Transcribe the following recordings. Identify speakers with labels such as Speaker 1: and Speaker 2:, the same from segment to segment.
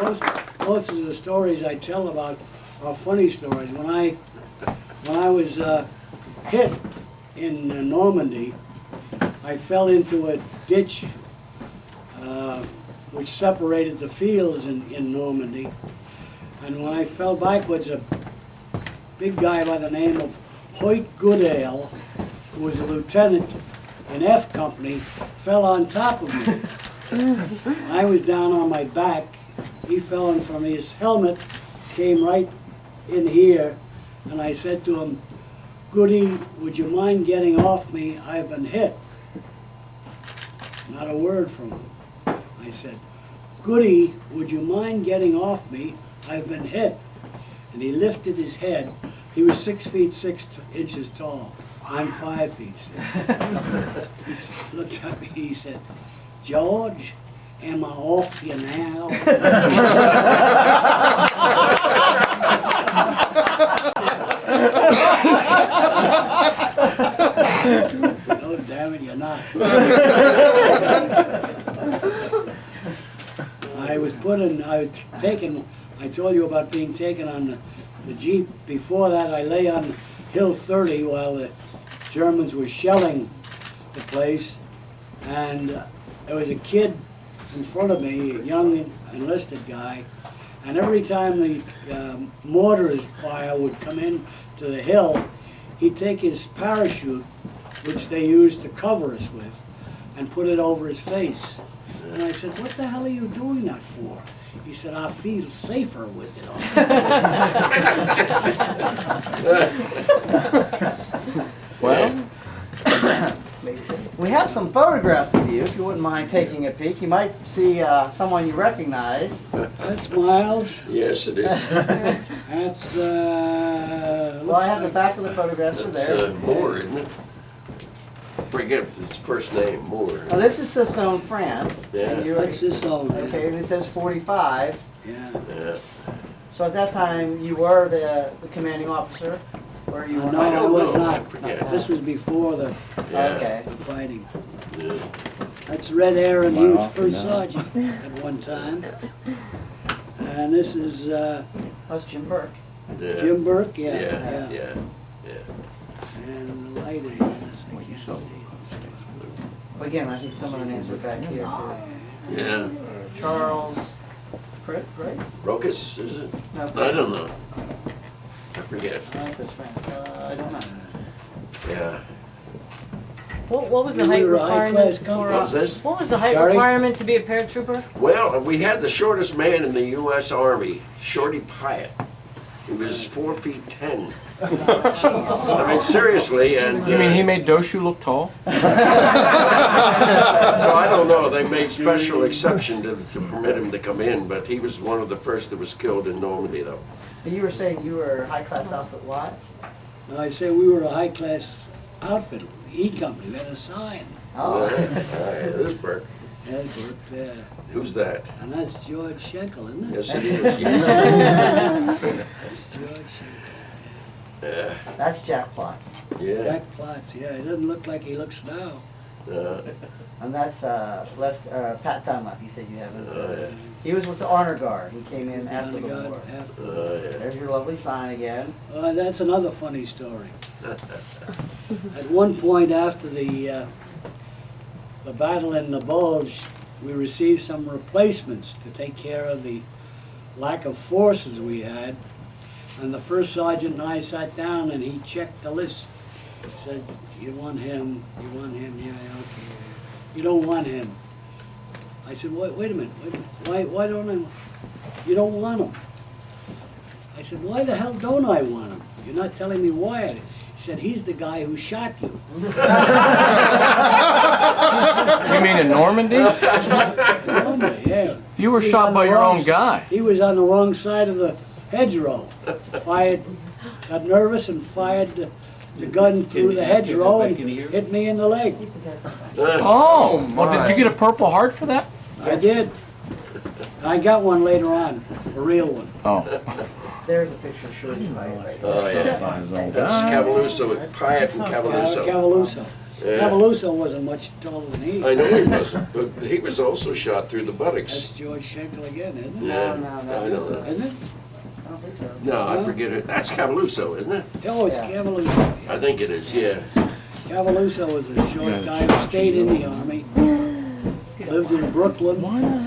Speaker 1: most of the stories I tell about are funny stories. When I was hit in Normandy, I fell into a ditch which separated the fields in Normandy. And when I fell backwards, a big guy by the name of Hoyt Goodale, who was a lieutenant in F Company, fell on top of me. I was down on my back. He fell in from his helmet, came right in here, and I said to him, "Goody, would you mind getting off me? I've been hit." Not a word from him. I said, "Goody, would you mind getting off me? I've been hit." And he lifted his head. He was 6 feet 6 inches tall. I'm 5 feet 6. He looked at me, he said, "George, am I off you now?" "Oh, damn it, you're not." I was taken, I told you about being taken on the Jeep. Before that, I lay on Hill 30 while the Germans were shelling the place, and there was a kid in front of me, a young enlisted guy, and every time the mortar fire would come in to the hill, he'd take his parachute, which they used to cover us with, and put it over his face. And I said, "What the hell are you doing that for?" He said, "I feel safer with it on."
Speaker 2: Well,
Speaker 3: we have some photographs of you, if you wouldn't mind taking a peek. You might see someone you recognize.
Speaker 1: That's Miles.
Speaker 2: yes, it is.
Speaker 1: That's,
Speaker 3: Well, I have the back of the photographs are
Speaker 2: It's
Speaker 3: there.
Speaker 2: Moore, isn't it? Forget its first name, Moore.
Speaker 3: Now, this is Sassone, France.
Speaker 2: Yeah.
Speaker 3: And you're,
Speaker 1: that's his own.
Speaker 3: okay, and it says 45.
Speaker 1: Yeah.
Speaker 2: Yeah.
Speaker 3: So at that time, you were the commanding officer? Or you were
Speaker 1: No,
Speaker 2: I
Speaker 1: I
Speaker 2: don't
Speaker 1: was
Speaker 2: know. I
Speaker 1: not.
Speaker 2: forget.
Speaker 1: This was before the
Speaker 2: Yeah.
Speaker 3: Okay.
Speaker 1: fighting.
Speaker 2: Yeah.
Speaker 1: That's Red Aaron, he
Speaker 4: Am I
Speaker 1: was
Speaker 4: off
Speaker 1: first
Speaker 4: now?
Speaker 1: sergeant at one time. And this is
Speaker 3: That's Jim Burke.
Speaker 2: Yeah.
Speaker 1: Jim Burke,
Speaker 2: Yeah.
Speaker 1: yeah.
Speaker 2: Yeah. Yeah.
Speaker 1: And the light is, I can't see.
Speaker 3: But again, I think some of the names are back here too.
Speaker 2: Yeah.
Speaker 3: Charles Price?
Speaker 2: Rocus, is it?
Speaker 3: No,
Speaker 2: I don't know. I forget.
Speaker 3: No, it says France. I don't know.
Speaker 2: Yeah.
Speaker 5: What was the
Speaker 1: We
Speaker 5: height
Speaker 1: were a high-class
Speaker 5: requirement for,
Speaker 1: company.
Speaker 2: What's this?
Speaker 5: what was the height
Speaker 1: Sorry?
Speaker 5: requirement to be a paratrooper?
Speaker 2: Well, we had the shortest man in the U.S. Army, Shorty Pyatt. He was 4 feet 10. I mean, seriously, and
Speaker 4: You mean he made Doshu look tall?
Speaker 2: so I don't know. They made special exception to permit him to come in, but he was one of the first that was killed in Normandy, though.
Speaker 3: But you were saying you were high-class outfit what?
Speaker 1: I say we were a high-class outfit, E Company, we had a sign.
Speaker 3: Oh.
Speaker 2: There's Burke.
Speaker 1: And Burke there.
Speaker 2: Who's that?
Speaker 1: And that's George Schenkel, isn't it?
Speaker 2: Yes, it is. Yes.
Speaker 1: That's George Schenkel.
Speaker 2: Yeah.
Speaker 3: That's Jack Plotz.
Speaker 2: Yeah.
Speaker 1: Jack Plotz, yeah, he doesn't look like he looks now.
Speaker 3: And that's Pat Dunlap, you said you haven't.
Speaker 2: Yeah.
Speaker 3: He was with the Honor Guard. He came in after the
Speaker 1: God,
Speaker 3: war.
Speaker 1: after.
Speaker 2: Yeah.
Speaker 3: There's your lovely sign again.
Speaker 1: That's another funny story. At one point after the battle in the Bulge, we received some replacements to take care of the lack of forces we had. And the first sergeant and I sat down and he checked the list. He said, "You want him, you want him, yeah, okay. You don't want him." I said, wait a minute, why don't I, you don't want him? I said, "Why the hell don't I want him? You're not telling me why." He said, "He's the guy who shot you."
Speaker 4: You mean in Normandy?
Speaker 1: Yeah.
Speaker 4: You were
Speaker 1: He was
Speaker 4: shot
Speaker 1: on
Speaker 4: by
Speaker 1: the
Speaker 4: your
Speaker 1: wrong
Speaker 4: own guy.
Speaker 1: He was on the wrong side of the hedgerow. Fired, got nervous and fired the gun through the hedgerow and hit me in the leg.
Speaker 4: Oh, well, did you get a Purple Heart for that?
Speaker 1: I did. I got one later on, a real one.
Speaker 4: Oh.
Speaker 3: There's a picture of Shirley Pyatt right there.
Speaker 2: Oh, yeah.
Speaker 4: By his own
Speaker 2: That's
Speaker 4: guy.
Speaker 2: Cavaluso, Pyatt and Cavaluso.
Speaker 1: Cavaluso.
Speaker 2: Yeah.
Speaker 1: Cavaluso wasn't much taller than he.
Speaker 2: I know he wasn't, but he was also shot through the buttocks.
Speaker 1: That's George Schenkel again, isn't it?
Speaker 2: Yeah,
Speaker 3: No,
Speaker 2: I know that.
Speaker 1: Isn't it?
Speaker 3: I don't think so.
Speaker 2: No, I forget it. That's Cavaluso, isn't it?
Speaker 1: Oh, it's
Speaker 3: Yeah.
Speaker 1: Cavaluso.
Speaker 2: I think it is, yeah.
Speaker 1: Cavaluso was a short
Speaker 4: Yeah,
Speaker 1: guy who stayed in the Army, lived in Brooklyn.
Speaker 4: Why the hell?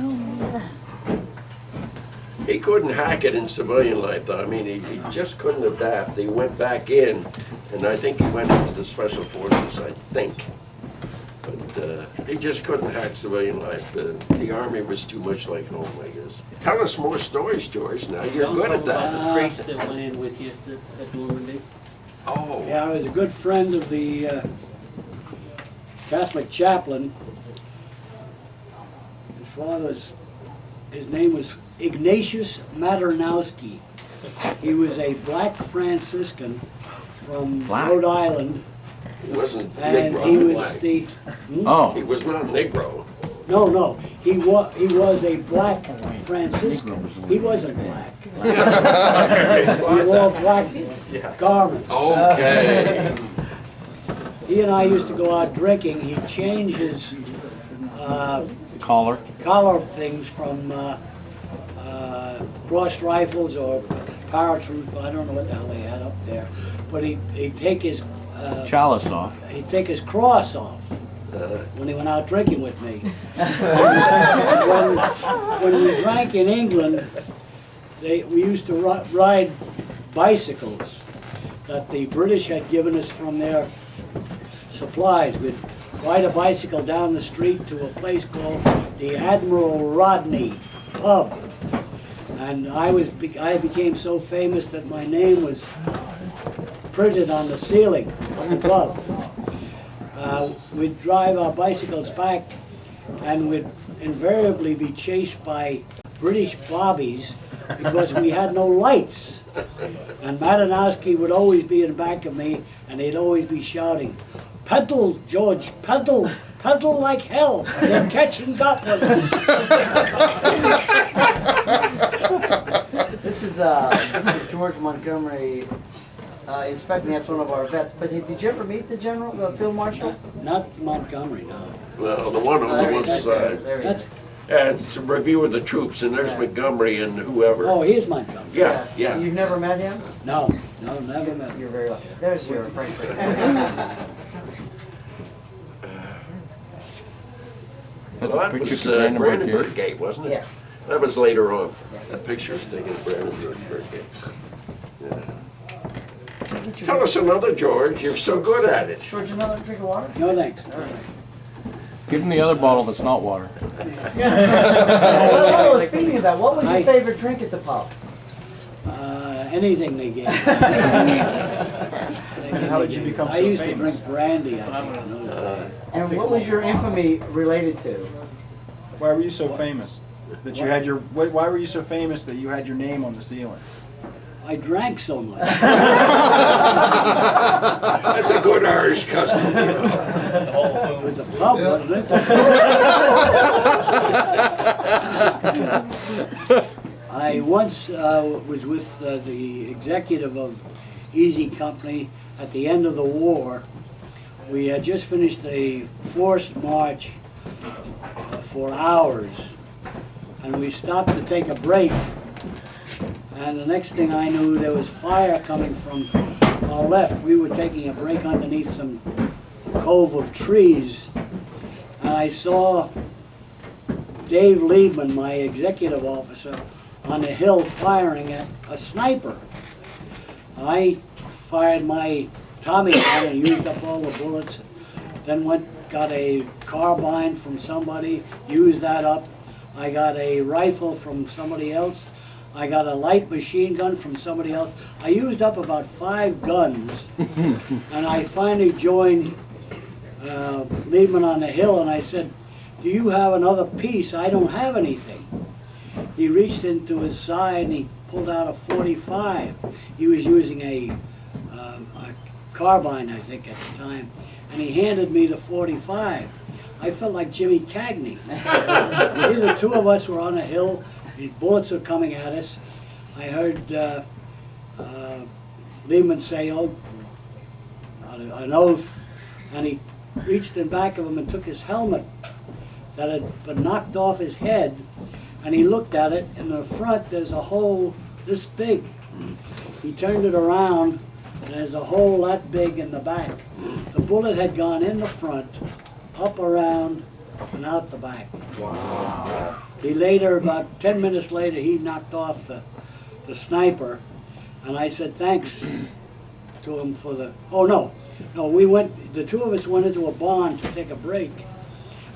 Speaker 2: He couldn't hack it in civilian life, though. I mean, he just couldn't adapt. He went back in, and I think he went into the Special Forces, I think. But he just couldn't hack civilian life. The Army was too much like home, I guess. Tell us more stories, George. Now, you're good at that.
Speaker 6: The priest that went in with you at Normandy.
Speaker 2: Oh,
Speaker 1: Yeah, I was a good friend of the Catholic chaplain. His name was Ignatius Maternowski. He was a black Franciscan from
Speaker 4: Black?
Speaker 1: Rhode Island,
Speaker 2: he wasn't
Speaker 1: and
Speaker 2: Negro.
Speaker 1: he was
Speaker 2: Black.
Speaker 1: the
Speaker 4: Oh,
Speaker 2: He was not Negro.
Speaker 1: no, he was a black Franciscan. He wasn't black. He wore black garments.
Speaker 2: Okay.
Speaker 1: He and I used to go out drinking. He'd change his
Speaker 4: collar.
Speaker 1: collar things from crossed rifles or paratroops. I don't know what the hell he had up there, but he'd take his
Speaker 4: Chalice off.
Speaker 1: he'd take his cross off when he went out drinking with me. when we drank in England, we used to ride bicycles that the British had given us from their supplies. We'd ride a bicycle down the street to a place called the Admiral Rodney Pub. And I became so famous that my name was printed on the ceiling of the pub. We'd drive our bicycles back and we'd invariably be chased by British bobbies because we had no lights. And Madanowski would always be in the back of me and he'd always be shouting, "Pedal, George, pedal, pedal like hell, they're catching Gotland."
Speaker 3: This is George Montgomery inspecting. That's one of our vets. But did you ever meet the general, the field marshal?
Speaker 1: Not Montgomery, no.
Speaker 2: Well, the one on one side.
Speaker 3: There he
Speaker 1: That's,
Speaker 3: is.
Speaker 2: It's a review of the troops, and there's
Speaker 3: Yeah.
Speaker 2: Montgomery and whoever.
Speaker 1: oh, he's Montgomery.
Speaker 2: Yeah, yeah.
Speaker 3: You've never met him?
Speaker 1: No, never met him.
Speaker 3: You're very lucky. There's your French.
Speaker 4: That's
Speaker 2: Well,
Speaker 4: a
Speaker 2: that
Speaker 4: picture
Speaker 2: was
Speaker 4: of Brandenburg Gate.
Speaker 2: Brandenburg Gate, wasn't it?
Speaker 3: Yes.
Speaker 2: That was later on.
Speaker 3: Yes.
Speaker 2: That picture was taken at Brandenburg Gate. Yeah. Tell us another, George. You're so good at it.
Speaker 3: George, another drink of water?
Speaker 1: No thanks.
Speaker 4: Give him the other bottle that's not water.
Speaker 3: Oh, speaking of that, what was your
Speaker 1: Hi.
Speaker 3: favorite drink at the pub?
Speaker 1: Anything they gave me.
Speaker 7: How did you become
Speaker 1: I
Speaker 7: so
Speaker 1: used to
Speaker 7: famous?
Speaker 1: drink brandy, I think, in those days.
Speaker 3: And what was your infamy related to?
Speaker 7: Why were you so famous? That you had your. Why were you so famous that you had your name on the ceiling?
Speaker 1: I drank so much.
Speaker 2: That's a good Irish custom.
Speaker 1: It was a pub, wasn't it? I once was with the executive of Easy Company at the end of the war. We had just finished a forced march for hours, and we stopped to take a break. And the next thing I knew, there was fire coming from our left. We were taking a break underneath some cove of trees, and I saw Dave Liebman, my executive officer, on the hill firing at a sniper. I fired my Tommy gun and used up all the bullets, then got a carbine from somebody, used that up. I got a rifle from somebody else. I got a light machine gun from somebody else. I used up about 5 guns, and I finally joined Liebman on the hill, and I said, "Do you have another piece? I don't have anything." He reached into his side and he pulled out a .45. He was using a carbine, I think, at the time, and he handed me the .45. I felt like Jimmy Cagney. Here the two of us were on a hill. These bullets were coming at us. I heard Lehman say, "Oh," an oath, and he reached in back of him and took his helmet that had been knocked off his head, and he looked at it. In the front, there's a hole this big. He turned it around, and there's a hole that big in the back. The bullet had gone in the front, up around, and out the back.
Speaker 7: Wow.
Speaker 1: He later, about 10 minutes later, he knocked off the sniper, and I said thanks to him for the, oh no, we went, the two of us went into a barn to take a break,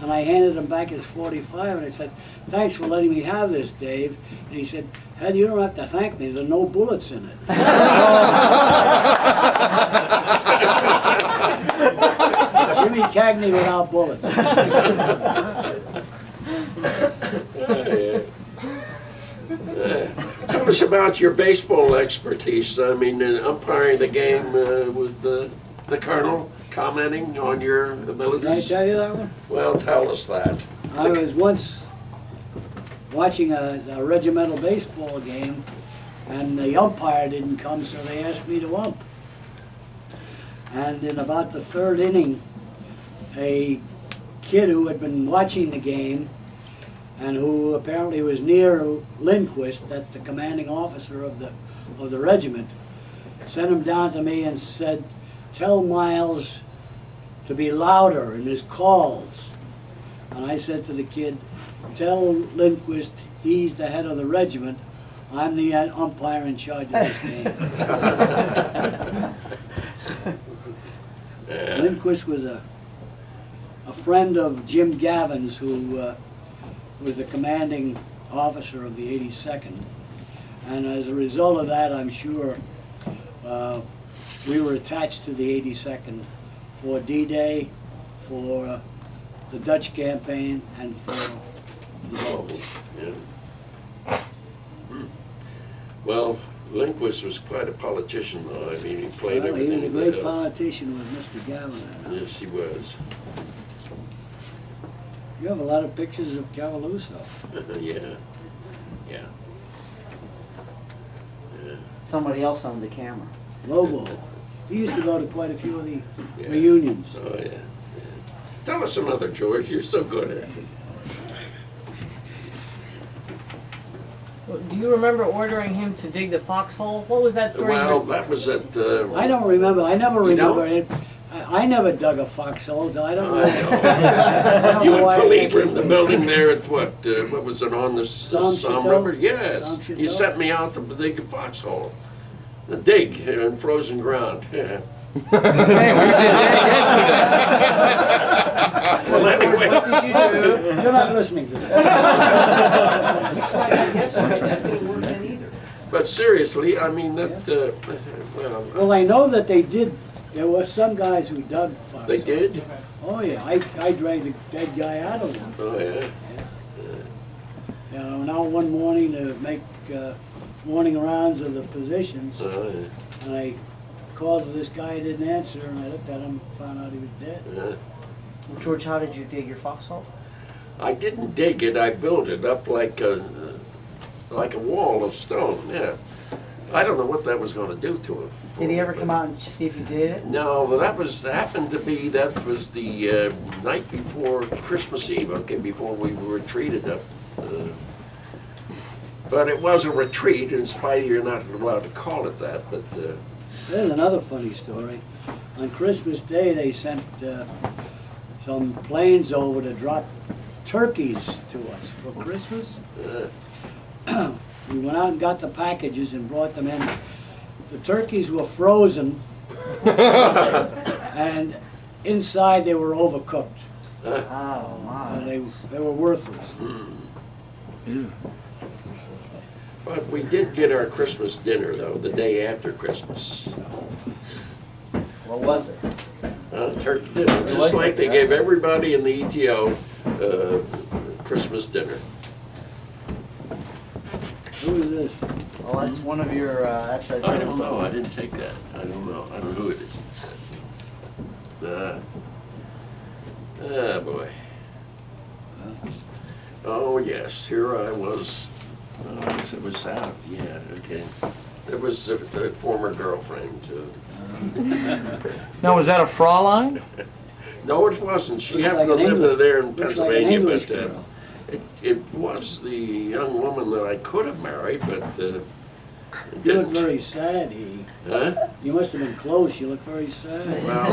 Speaker 1: and I handed him back his .45, and I said, thanks for letting me have this, Dave. And he said, Ed, you don't have to thank me, there are no bullets in it. Jimmy Cagney without bullets.
Speaker 2: Tell us about your baseball expertise. I mean, umpiring the game with the Colonel commenting on your
Speaker 1: Did I
Speaker 2: abilities.
Speaker 1: tell you that one?
Speaker 2: Well, tell us that.
Speaker 1: I was once watching a regimental baseball game, and the umpire didn't come, so they asked me to ump. And in about the third inning, a kid who had been watching the game and who apparently was near Lindquist, that's the commanding officer of the regiment, sent him down to me and said, tell Miles to be louder in his calls. And I said to the kid, tell Lindquist he's the head of the regiment, I'm the umpire in charge of this game. Lindquist was a friend of Jim Gavin's, who was the commanding officer of the 82nd. And as a result of that, I'm sure we were attached to the 82nd for D-Day, for the Dutch campaign, and for the Bulge.
Speaker 2: Yeah. Well, Lindquist was quite a politician, though. I mean, he played
Speaker 1: Well, he was a
Speaker 2: everything.
Speaker 1: great politician with Mr. Gavin. I know.
Speaker 2: Yes, he was.
Speaker 1: You have a lot of pictures of Cavaluso.
Speaker 2: Yeah. Yeah. Yeah.
Speaker 3: Somebody else on the camera.
Speaker 1: Lobo. He used to go to quite a few of the
Speaker 2: Yeah.
Speaker 1: reunions.
Speaker 2: Oh, yeah. Yeah. Tell us another, George. You're so good at it.
Speaker 5: Do you remember ordering him to dig the foxhole? What was that story?
Speaker 2: Well, that was at the.
Speaker 1: I don't remember. I never
Speaker 2: You don't?
Speaker 1: remember it. I never dug a foxhole. I don't know.
Speaker 2: I know. You
Speaker 1: know why
Speaker 2: and
Speaker 1: I
Speaker 2: Philippe were in
Speaker 1: can't
Speaker 2: the
Speaker 1: think.
Speaker 2: building there at what was it, on the
Speaker 1: Somme
Speaker 2: Somme
Speaker 1: Chateau?
Speaker 2: River? Yes.
Speaker 1: Somme Chateau?
Speaker 2: You sent me out to dig a foxhole. A dig in frozen ground. Yeah.
Speaker 4: Hey, we did that yesterday.
Speaker 2: Well, anyway.
Speaker 3: What did you do?
Speaker 1: You're not listening to that.
Speaker 6: That didn't work then either.
Speaker 2: But seriously, I mean, that,
Speaker 1: Well, I know that they did. There were some guys who dug foxholes.
Speaker 2: they did?
Speaker 1: Oh, yeah. I dragged a dead guy out of one.
Speaker 2: Oh, yeah.
Speaker 1: You know, now one morning to make morning rounds of the positions,
Speaker 2: Oh, yeah.
Speaker 1: and I called this guy, didn't answer, and I looked at him, found out he was dead.
Speaker 2: Yeah.
Speaker 3: George, how did you dig your foxhole?
Speaker 2: I didn't dig it, I built it up like a wall of stone, yeah. I don't know what that was gonna do to him.
Speaker 3: Did he ever come out and see if you did it?
Speaker 2: No, that was the night before Christmas Eve, okay, before we retreated up. But it was a retreat, in spite of you're not allowed to call it that, but,
Speaker 1: There's another funny story. On Christmas Day, they sent some planes over to drop turkeys to us for Christmas. We went out and got the packages and brought them in. The turkeys were frozen, and inside they were overcooked.
Speaker 3: Oh, my.
Speaker 1: They were worthless.
Speaker 2: but we did get our Christmas dinner, though, the day after Christmas.
Speaker 3: What was it?
Speaker 2: Turkey dinner, just like they gave everybody in the ETO Christmas dinner.
Speaker 1: Who is this?
Speaker 3: Well, that's one of your, that's a
Speaker 2: I don't
Speaker 3: gentleman.
Speaker 2: know, I didn't take that. I don't know who it is. Boy. Oh, yes, here I was. It was out, yeah, okay. It was a former girlfriend, too.
Speaker 4: Now, was that a Fraulein?
Speaker 2: No, it wasn't. She
Speaker 1: Looks
Speaker 2: happened
Speaker 1: like
Speaker 2: to
Speaker 1: an
Speaker 2: live
Speaker 1: English-
Speaker 2: there in
Speaker 1: looks like an
Speaker 2: Pennsylvania,
Speaker 1: English
Speaker 2: but
Speaker 1: girl.
Speaker 2: it was the young woman that I could have married, but it
Speaker 1: You look
Speaker 2: didn't.
Speaker 1: very sad, he.
Speaker 2: Huh?
Speaker 1: You must have been close, you look very sad.
Speaker 2: Well,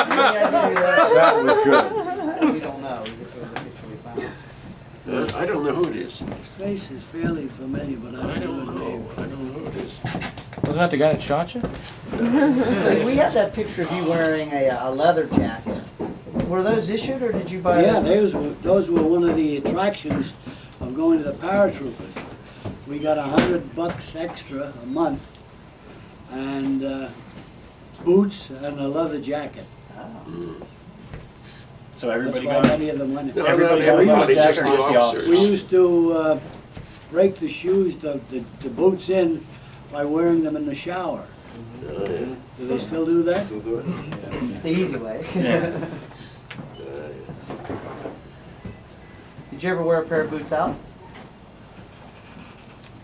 Speaker 4: That was good.
Speaker 3: We don't know, we just saw the picture we found.
Speaker 2: I don't know who it is.
Speaker 1: His face is fairly familiar, but
Speaker 2: I
Speaker 1: I
Speaker 2: don't
Speaker 1: don't know his name.
Speaker 2: know. I don't know who it is.
Speaker 4: Wasn't that the guy that shot you?
Speaker 3: So we have that picture of you wearing a leather jacket. Were those issued or did you buy
Speaker 1: Yeah,
Speaker 3: those?
Speaker 1: those were one of the attractions of going to the paratroopers. We got $100 extra a month, and boots and a leather jacket.
Speaker 7: So
Speaker 1: That's
Speaker 7: everybody
Speaker 1: why
Speaker 7: got
Speaker 1: many of them went.
Speaker 2: No,
Speaker 7: Everybody
Speaker 2: not
Speaker 7: got
Speaker 2: everybody,
Speaker 7: a
Speaker 2: just
Speaker 7: jacket
Speaker 2: the
Speaker 7: or just the
Speaker 2: officers.
Speaker 1: We used to break the shoes, the boots in by wearing them in the shower.
Speaker 2: Oh, yeah.
Speaker 1: Do they still do that?
Speaker 3: It's the easy way.
Speaker 7: Yeah.
Speaker 3: Did you ever wear a pair of boots out?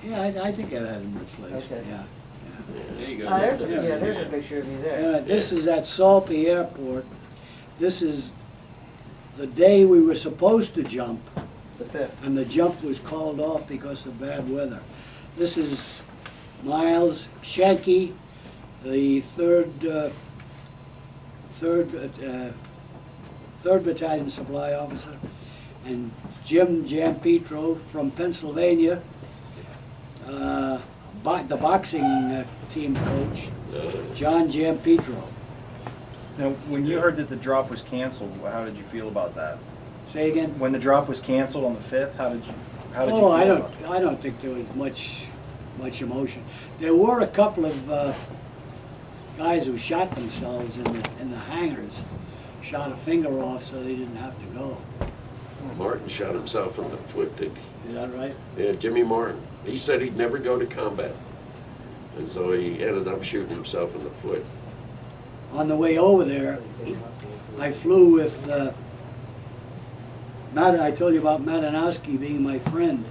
Speaker 1: Yeah, I think I've had them replaced,
Speaker 3: Okay.
Speaker 1: yeah.
Speaker 2: There you go.
Speaker 3: There's a picture of you there.
Speaker 1: Yeah, this is at Salpy Airport. This is the day we were supposed to jump,
Speaker 3: The 5th.
Speaker 1: and the jump was called off because of bad weather. This is Miles Shanky, the third Battalion Supply Officer, and Jim Giampietro from Pennsylvania, the boxing team coach, John Giampietro.
Speaker 7: Now, when you heard that the drop was canceled, how did you feel about that?
Speaker 1: Say again?
Speaker 7: When the drop was canceled on the 5th, how did you
Speaker 1: Oh,
Speaker 7: feel
Speaker 1: I
Speaker 7: about it?
Speaker 1: don't think there was much emotion. There were a couple of guys who shot themselves in the hangars, shot a finger off so they didn't have to go.
Speaker 2: Martin shot himself in the foot, did
Speaker 1: Is that right?
Speaker 2: he? Yeah, Jimmy Martin. He said he'd never go to combat. And so he ended up shooting himself in the foot.
Speaker 1: On the way over there, I flew with Matt. I told you about Madanowski being my friend.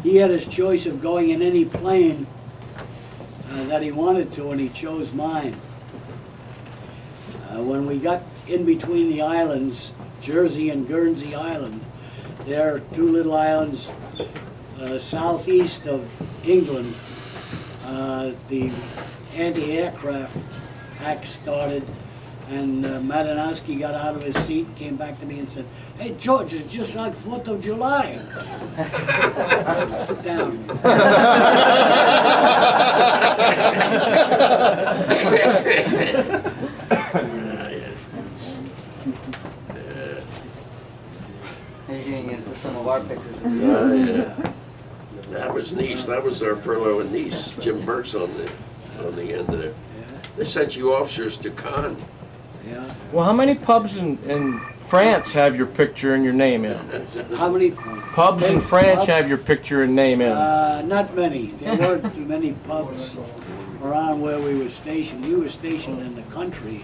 Speaker 1: He had his choice of going in any plane that he wanted to, and he chose mine. When we got in between the islands, Jersey and Guernsey Island, there are two little islands southeast of England. The anti-aircraft act started, and Madanowski got out of his seat and came back to me and said, "Hey, George, it's just like 4th of July." I said, "Sit down."
Speaker 3: And you can get some of our pictures of you.
Speaker 2: Yeah. That was Nice. That was our furlough in Nice. Jim Burke's on the end there. They sent you officers to Cannes.
Speaker 1: Yeah.
Speaker 4: Well, how many pubs in France have your picture and your name in?
Speaker 1: How many?
Speaker 4: Pubs in France have your picture and name in.
Speaker 1: Not many. There weren't too many pubs around where we were stationed. We were stationed in the country,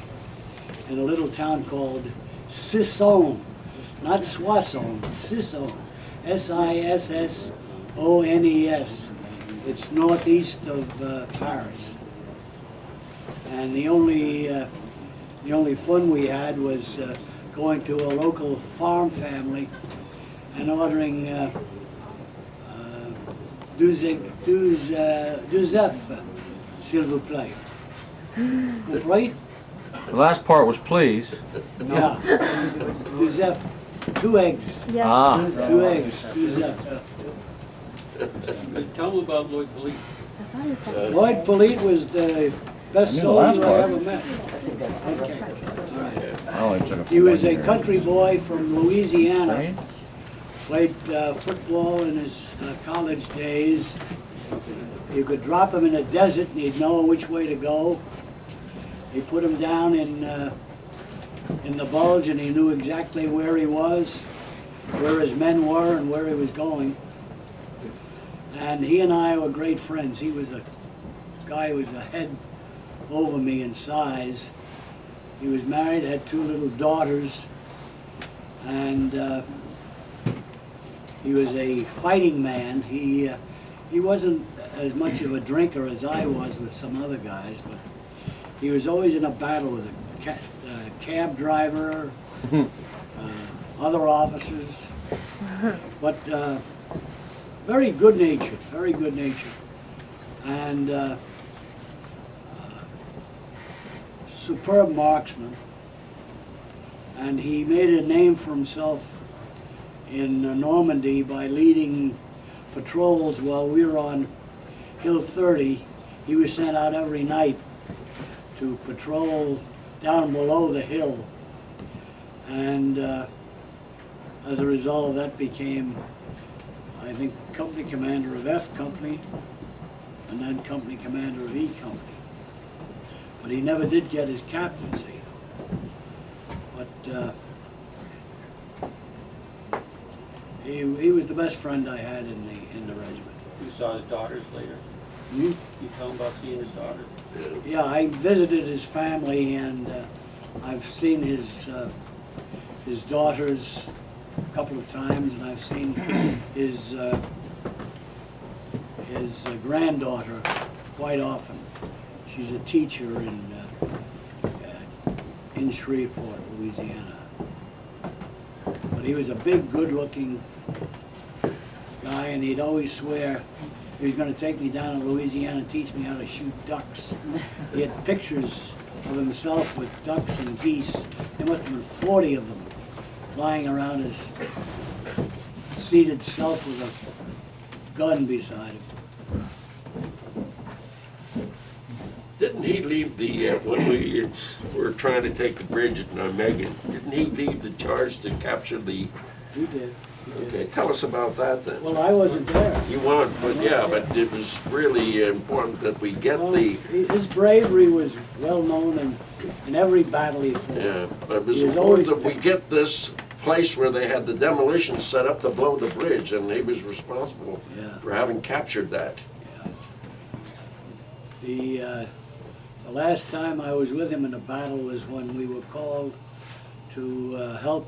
Speaker 1: in a little town called Sisson, not Soissons, Sisson, Sissones. It's northeast of Paris. And the only fun we had was going to a local farm family and ordering deux œufs, s'il vous plaît. Compris?
Speaker 4: The last part was please.
Speaker 1: Yeah. Deux œufs, 2 eggs.
Speaker 4: Ah.
Speaker 1: 2 eggs, deux œufs.
Speaker 6: Tell them about Lloyd Police.
Speaker 1: Lloyd Polite was the best
Speaker 4: I knew the last
Speaker 1: soldier I
Speaker 4: part.
Speaker 1: ever met.
Speaker 3: I think that's the
Speaker 1: Okay. All right.
Speaker 4: I only took
Speaker 1: He was a country boy from Louisiana.
Speaker 4: Right?
Speaker 1: Played football in his college days. You could drop him in a desert and he'd know which way to go. He put him down in the Bulge and he knew exactly where he was, where his men were, and where he was going. And he and I were great friends. He was a guy who was a head over me in size. He was married, had 2 little daughters, and he was a fighting man. He wasn't as much of a drinker as I was with some other guys, but he was always in a battle with a cab driver, other officers, but very good natured, very good natured, and superb marksman. And he made a name for himself in Normandy by leading patrols while we were on Hill 30. He was sent out every night to patrol down below the hill, and as a result of that became, I think, company commander of F Company and then company commander of E Company. But he never did get his captaincy. But he was the best friend I had in the regiment.
Speaker 6: You saw his daughters later?
Speaker 1: Hmm?
Speaker 6: You tell him about seeing his daughters?
Speaker 1: Yeah, I visited his family, and I've seen his daughters a couple of times, and I've seen his granddaughter quite often. She's a teacher in Shreveport, Louisiana. But he was a big, good-looking guy, and he'd always swear he was going to take me down to Louisiana and teach me how to shoot ducks. He had pictures of himself with ducks and geese. There must have been 40 of them lying around his seated self with a gun beside him.
Speaker 2: Didn't he leave the, when we were trying to take the bridge at Nijmegen, didn't he leave the charge to capture the,
Speaker 1: He did.
Speaker 2: okay, tell us about that then.
Speaker 1: Well, I wasn't there.
Speaker 2: You weren't, but yeah, but it was really important that we get
Speaker 1: Well,
Speaker 2: the,
Speaker 1: his bravery was well known in every battle he fought.
Speaker 2: yeah, but it was
Speaker 1: He was
Speaker 2: important
Speaker 1: always
Speaker 2: that we get this place where they had the demolition set up to blow the bridge, and he was responsible
Speaker 1: Yeah.
Speaker 2: for having captured that.
Speaker 1: The last time I was with him in a battle was when we were called to help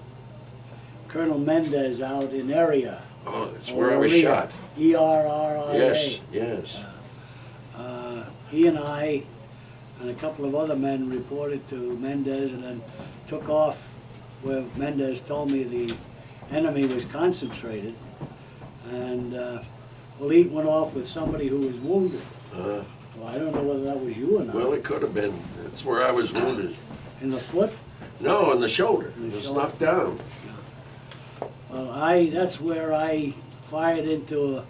Speaker 1: Colonel Mendez out in Area.
Speaker 2: Oh, that's where I was shot.
Speaker 1: E-R-R-I-A.
Speaker 2: Yes, yes.
Speaker 1: He and I and a couple of other men reported to Mendez and then took off where Mendez told me the enemy was concentrated. And well, he went off with somebody who was wounded. Well, I don't know whether that was you or not.
Speaker 2: Well, it could have been. That's where I was wounded.
Speaker 1: In the foot?
Speaker 2: No, in the shoulder.
Speaker 1: In the
Speaker 2: It was
Speaker 1: shoulder.
Speaker 2: knocked down.
Speaker 1: Well, that's where I fired into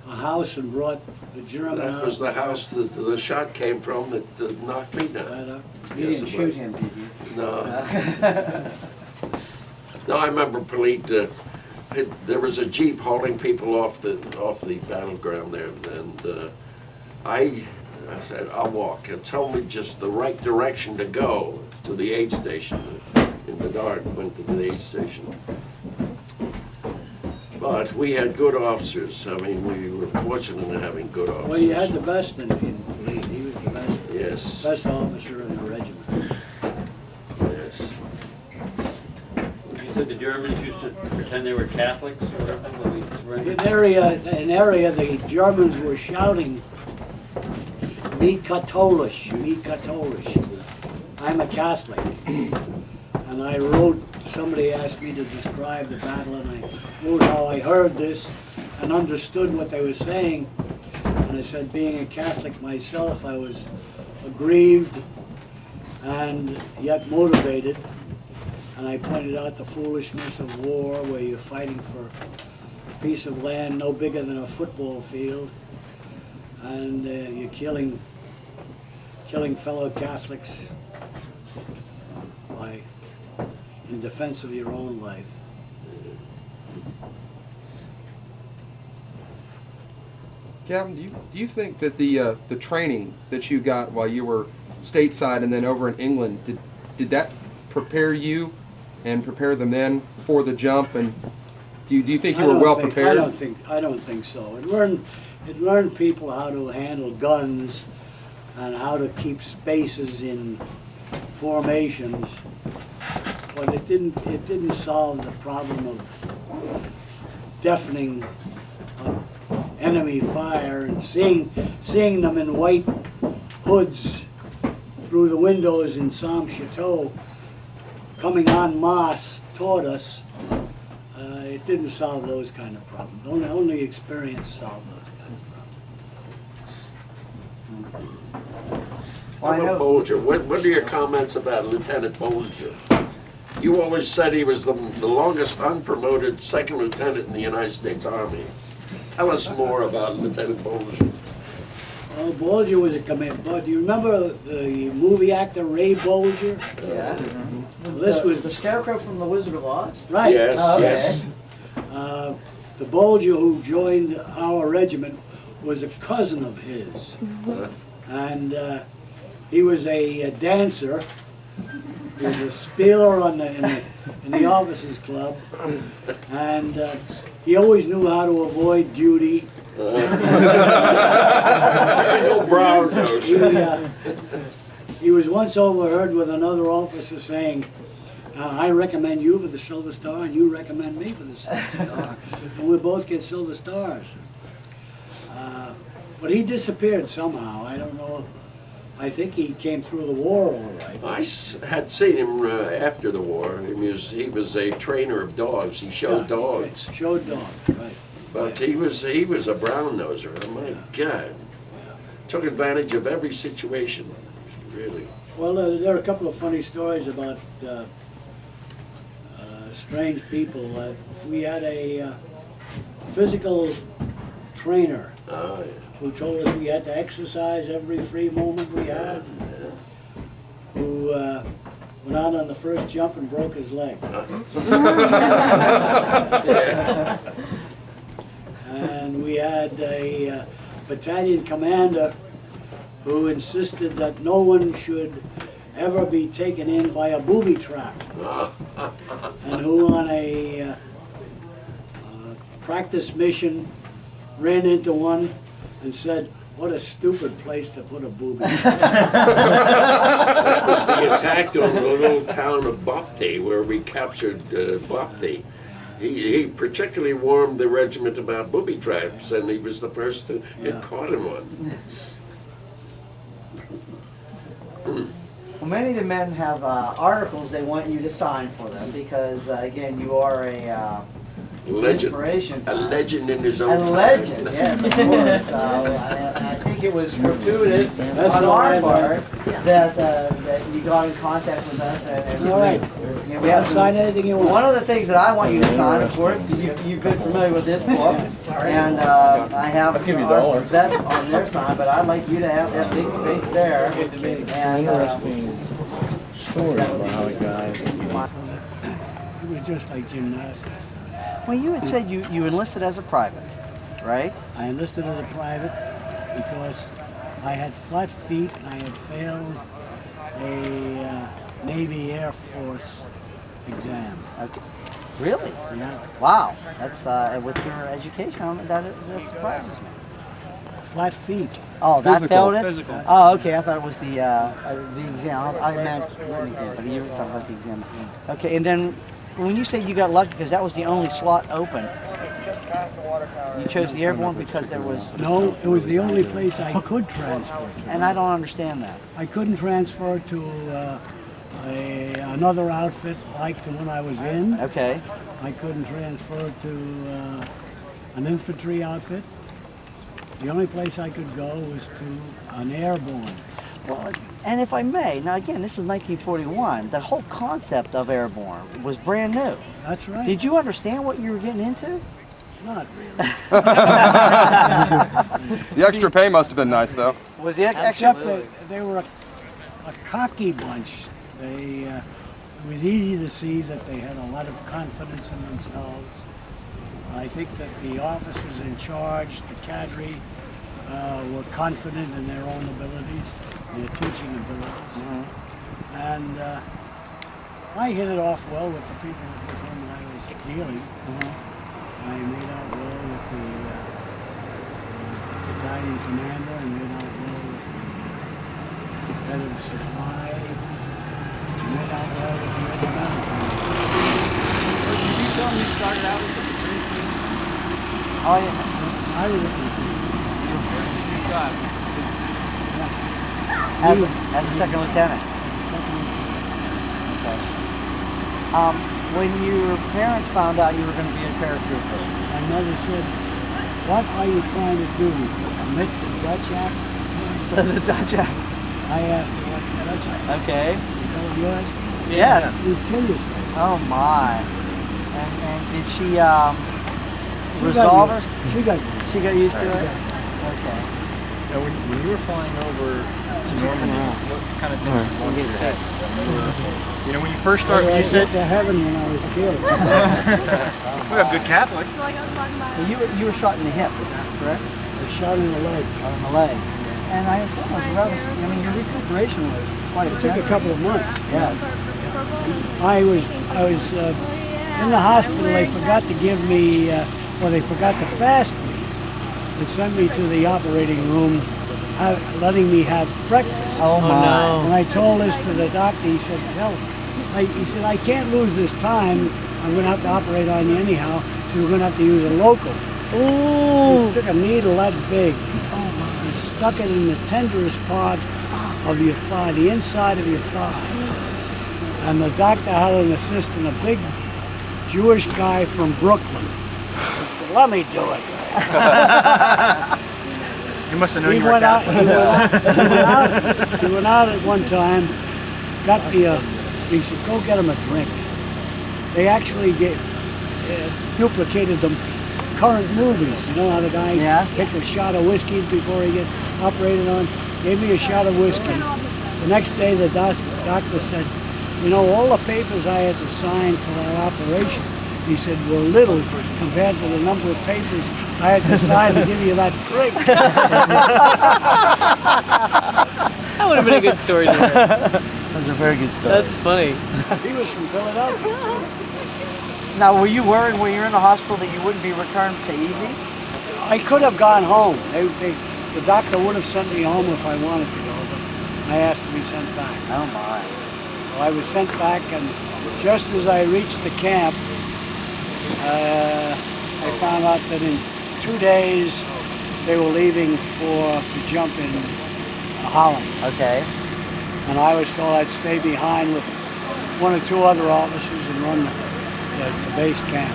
Speaker 1: a house and brought the German out.
Speaker 2: That was the house that the shot came from that knocked me down.
Speaker 1: Right up.
Speaker 3: You
Speaker 2: Yes,
Speaker 3: didn't
Speaker 2: it
Speaker 3: shoot
Speaker 2: was.
Speaker 3: him, did you?
Speaker 2: No. No, I remember Polite, there was a Jeep hauling people off the battleground there, and I said, I'll walk. Tell me just the right direction to go to the aid station. In the dark, went to the aid station. But we had good officers. I mean, we were fortunate in having good officers.
Speaker 1: Well, you had the best in Lead. He was the best,
Speaker 2: Yes,
Speaker 1: best officer in the regiment.
Speaker 2: yes.
Speaker 6: You said the Germans used to pretend they were Catholics or whatever when we surrendered?
Speaker 1: In area, the Germans were shouting, "Mi katholisch, mi katholisch." I'm a Catholic. And I wrote, somebody asked me to describe the battle, and I wrote how I heard this and understood what they were saying. And I said, being a Catholic myself, I was aggrieved and yet motivated. And I pointed out the foolishness of war, where you're fighting for a piece of land no bigger than a football field, and you're killing fellow Catholics in defense of your own life.
Speaker 8: Captain, do you think that the training that you got while you were stateside and then over in England, did that prepare you and prepare the men for the jump? And do you think you were well prepared?
Speaker 1: I don't think so. It learned people how to handle guns and how to keep spaces in formations, but it didn't solve the problem of deafening enemy fire and seeing them in white hoods through the windows in Sam Chateau coming en masse toward us, it didn't solve those kind of problems. Only experience solved those kind of problems.
Speaker 3: Well, I
Speaker 2: How about
Speaker 3: know-
Speaker 2: Bulger? What are your comments about Lieutenant Bulger? You always said he was the longest unpromoted second lieutenant in the United States Army. Tell us more about Lieutenant Bulger.
Speaker 1: Well, Bulger was a command. But do you remember the movie actor Ray Bulger?
Speaker 3: Yeah.
Speaker 1: Well, this was
Speaker 3: the Scarecrow from The Wizard of Oz?
Speaker 1: right.
Speaker 2: Yes,
Speaker 3: Oh, okay.
Speaker 2: yes.
Speaker 1: The Bulger who joined our regiment was a cousin of his, and he was a dancer. He was a spieler in the officers' club, and he always knew how to avoid duty.
Speaker 2: No brown nose.
Speaker 1: He was once overheard with another officer saying, I recommend you for the Silver Star and you recommend me for the Silver Star, and we both get Silver Stars. But he disappeared somehow. I don't know. I think he came through the war all right.
Speaker 2: I had seen him after the war. He was a trainer of dogs. He showed dogs.
Speaker 1: Showed dogs, right.
Speaker 2: But he was a brown noser. Oh my God! Took advantage of every situation, really.
Speaker 1: Well, there are a couple of funny stories about strange people. We had a physical trainer
Speaker 2: Oh, yeah.
Speaker 1: who told us we had to exercise every free moment we had, who went out on the first jump and broke his leg.
Speaker 2: Yeah.
Speaker 1: And we had a battalion commander who insisted that no one should ever be taken in by a booby trap, and who on a practice mission ran into one and said, "What a stupid place to put a booby."
Speaker 2: That was the attack on the little town of Bopti, where we captured Bopti. He particularly warned the regiment about booby traps, and he was the first to get caught in one.
Speaker 3: Well, many of the men have articles they want you to sign for them because, again, you are a
Speaker 2: Legend.
Speaker 3: inspiration.
Speaker 2: A legend in his
Speaker 3: A
Speaker 2: own
Speaker 3: legend,
Speaker 2: time.
Speaker 3: yes, of course. I think it was fortuitous
Speaker 1: That's
Speaker 3: on
Speaker 1: all
Speaker 3: our
Speaker 1: right,
Speaker 3: part that you got in contact with us. And
Speaker 1: All right.
Speaker 3: we
Speaker 1: We
Speaker 3: have
Speaker 1: have sign anything you want.
Speaker 3: One of the things that I want you to sign, of course, you've been familiar with this book, and I have
Speaker 4: give you
Speaker 3: our
Speaker 4: dollars.
Speaker 3: vets on their sign, but I'd like you to have that big space there. And,
Speaker 4: Interesting story about how he got it.
Speaker 1: It was just like gymnastics.
Speaker 3: well, you had said you enlisted as a private, right?
Speaker 1: I enlisted as a private because I had flat feet and I had failed a Navy Air Force exam.
Speaker 3: Okay. Really?
Speaker 1: Yeah,
Speaker 3: Wow. That's with your education, that surprises me.
Speaker 1: flat feet.
Speaker 3: Oh, that
Speaker 8: Physical.
Speaker 3: failed it?
Speaker 4: Physical.
Speaker 3: Oh, okay. I thought it was the exam. I meant an exam, but you were talking about the exam. Okay, and then when you say you got lucky because that was the only slot open, you chose the airborne because there was,
Speaker 1: No, it was the only place I could transfer to.
Speaker 3: and I don't understand that.
Speaker 1: I couldn't transfer to another outfit like the one I was in.
Speaker 3: Okay.
Speaker 1: I couldn't transfer to an infantry outfit. The only place I could go was to an airborne.
Speaker 3: Well, and if I may, now again, this is 1941. The whole concept of airborne was brand new.
Speaker 1: That's right.
Speaker 3: Did you understand what you were getting into?
Speaker 1: Not really.
Speaker 8: The extra pay must have been nice, though.
Speaker 3: Was it
Speaker 1: Except that they were a cocky bunch. It was easy to see that they had a lot of confidence in themselves. I think that the officers in charge, the cadre, were confident in their own abilities, their teaching abilities. And I hit it off well with the people with whom I was dealing. I made out well with the battalion commander, I made out well with the head of the supply, I made out well with the regimental commander.
Speaker 5: Did you tell him you started out with the Supreme Team?
Speaker 3: Oh, yeah.
Speaker 1: I was
Speaker 5: You got
Speaker 3: As,
Speaker 1: he-
Speaker 3: as a second lieutenant.
Speaker 1: second-
Speaker 3: Okay. When your parents found out you were going to be a paratrooper,
Speaker 1: My mother said, "What are you trying to do? Commit the Dutch Act?"
Speaker 3: the Dutch Act.
Speaker 1: I asked her, "What's the Dutch Act?"
Speaker 3: Okay.
Speaker 1: You know what you're asking?
Speaker 3: Yes.
Speaker 1: You kill yourself.
Speaker 3: Oh my. And did she
Speaker 1: She
Speaker 3: resolve
Speaker 1: got
Speaker 3: her?
Speaker 1: used- She got used.
Speaker 3: She got used to it?
Speaker 1: Yeah.
Speaker 3: Okay.
Speaker 7: Now, when you were flying over to Normandy, what kind of things were going through your head? You know, when you first started,
Speaker 1: I
Speaker 7: you said,
Speaker 1: went to heaven when I was a kid.
Speaker 7: we're a good Catholic.
Speaker 3: Well, you were shot in the hip, is that correct?
Speaker 1: I shot in the leg.
Speaker 3: Or in the leg. And I assume it was rather, I mean, your recuperation was quite
Speaker 1: It took
Speaker 3: extensive.
Speaker 1: a couple of months.
Speaker 3: Yes.
Speaker 1: I was in the hospital. They forgot to give me, they forgot to fast me. They sent me to the operating room, letting me have breakfast.
Speaker 3: Oh my.
Speaker 1: When I told this to the doctor, he said, he said, I can't lose this time. I'm going to have to operate on you anyhow, so we're going to have to use a local.
Speaker 3: Ooh.
Speaker 1: He took a needle that big and stuck it in the tenderest part of your thigh, the inside of your thigh. And the doctor had an assistant, a big Jewish guy from Brooklyn. He said, let me do it.
Speaker 7: You must have known
Speaker 1: He
Speaker 7: you were
Speaker 1: went, out,
Speaker 7: Catholic.
Speaker 1: he went out at one time, got the, he said, go get him a drink. They actually duplicated the current movies. You know how the guy takes a shot of whiskey before he gets operated on? Gave me a shot of whiskey. The next day the doctor said, you know, all the papers I had to sign for that operation, he said, were little compared to the number of papers I had to sign to give you that drink.
Speaker 5: That would have been a good story to hear.
Speaker 3: That was a very good story.
Speaker 5: That's funny.
Speaker 1: He was from Philadelphia.
Speaker 3: Now, were you worried when you were in the hospital that you wouldn't be returned to easy?
Speaker 1: I could have gone home. The doctor would have sent me home if I wanted to go, but I asked to be sent back.
Speaker 3: Oh my.
Speaker 1: Well, I was sent back, and just as I reached the camp, I found out that in 2 days they were leaving to jump in Holland.
Speaker 3: Okay.
Speaker 1: And I was told I'd stay behind with 1 or 2 other officers and run the base camp.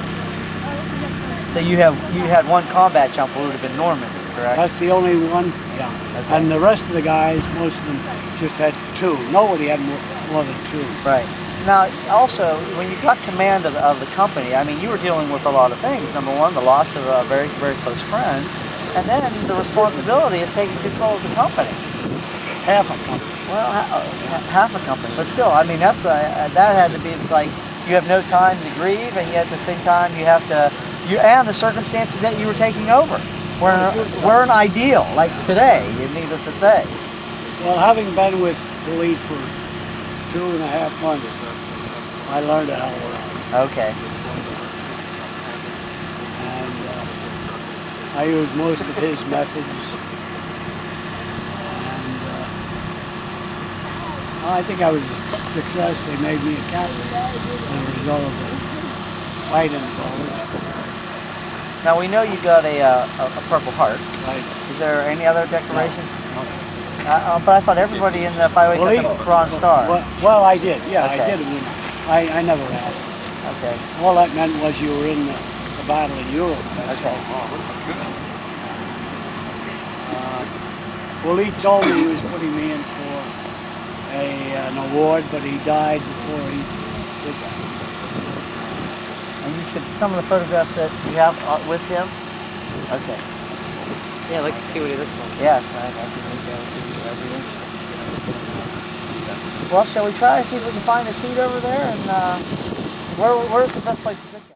Speaker 3: So you had one combat jump, it would have been Normandy, correct?
Speaker 1: That's the only one, yeah.
Speaker 3: Okay.
Speaker 1: And the rest of the guys, most of them just had 2. Nobody had more than 2.
Speaker 3: Right. Now, also, when you got command of the company, I mean, you were dealing with a lot of things. Number one, the loss of a very, very close friend, and then the responsibility of taking control of the company.
Speaker 1: Half a company.
Speaker 3: Well, half a company, but still, I mean, that had to be, it's like, you have no time to grieve, and yet at the same time, you have to, and the circumstances that you were taking over weren't ideal, like today, needless to say.
Speaker 1: Well, having been with the lead for 2.5 months, I learned a hell of a lot.
Speaker 3: Okay.
Speaker 1: And I used most of his methods. And I think I was a success. They made me a captain as a result of the fight in the Bulge.
Speaker 3: Now, we know you got a Purple Heart.
Speaker 1: Right.
Speaker 3: Is there any other decorations?
Speaker 1: No.
Speaker 3: But I thought everybody in the 508 got the Bronze Star.
Speaker 1: Well, I did. Yeah,
Speaker 3: Okay.
Speaker 1: I did win. I never asked.
Speaker 3: Okay.
Speaker 1: All that meant was you were in the battle in Europe. That's
Speaker 3: Okay.
Speaker 1: all. Well, he told me he was putting me in for an award, but he died before he did that.
Speaker 3: And you said some of the photographs that you have with him? Okay.
Speaker 5: Yeah, I'd like to see what he looks like.
Speaker 3: Yes, I think that'd be interesting. Well, shall we try and see if we can find a seat over there? And where's the best place to sit?